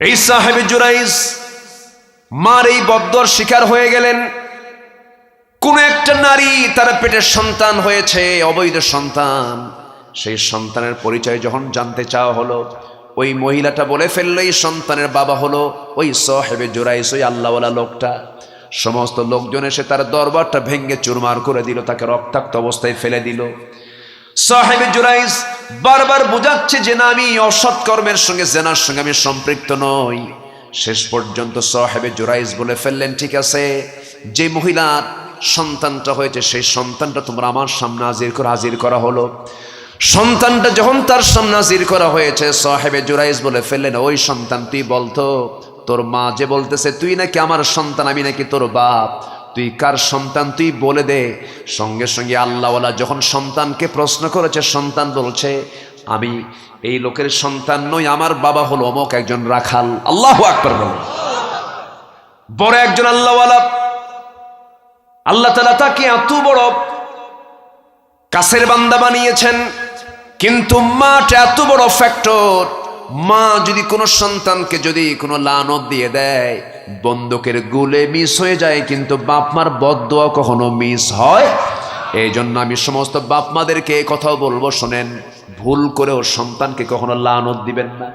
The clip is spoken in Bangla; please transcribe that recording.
এই সাহেবে জুরাইজ মার এই বদ্দর শিকার হয়ে গেলেন। কোন একটা নারী তার পেটের সন্তান হয়েছে, অবৈধ সন্তান। সেই সন্তানের পরিচয় যখন জানতে চাওয়া হলো, ওই মহিলাটা বলে ফেললো এই সন্তানের বাবা হলো ওই সাহেবে জুরাইজ, ওই আল্লাহওয়ালা লোকটা। সমস্ত লোকজন এসে তার দরবারটা ভেঙ্গে চুরমার করে দিল, তাকে রক্তাক্ত অবস্থায় ফেলে দিল। সাহেবে জুরাইজ বারবার বোঝাচ্ছে যে না, আমি অসৎ কর্মের সঙ্গে, জেনার সঙ্গে আমি সম্পৃক্ত নই। শেষ পর্যন্ত সাহেবে জুরাইজ বলে ফেললেন, ঠিক আছে, যে মহিলার সন্তানটা হয়েছে সেই সন্তানটা তোমরা আমার সামনে হাজির করা হলো। সন্তানটা যখন তার সামনে হাজির করা হয়েছে, সাহেবে জুরাইজ বলে ফেললেন, ওই সন্তান তুই বলতো, তোর মা যে বলতেছে তুই নাকি আমার সন্তান, আমি নাকি তোর বাপ, তুই কার সন্তান তুই বলে দে। সঙ্গে সঙ্গে আল্লাহওয়ালা যখন সন্তানকে প্রশ্ন করেছে, সন্তান বলছে আমি এই লোকের সন্তান নই, আমার বাবা হলো অমুক একজন রাখাল। আল্লাহু আকবার বলেন। বড় একজন আল্লাহওয়ালা, আল্লাহ তাআলা তাকে এত বড় কাছের বান্দা বানিয়েছেন, কিন্তু মাটা এত বড় ফ্যাক্টর। মা যদি কোনো সন্তানকে যদি কোনো লানত দিয়ে দেয়, বন্দুকের গুলে মিস হয়ে যায়, কিন্তু বাপ মার বদদোয়া কখনো মিস হয়। এই জন্য আমি সমস্ত বাপ মাদেরকে এই কথাও বলবো, শোনেন, ভুল করেও সন্তানকে কখনো লানত দিবেন না।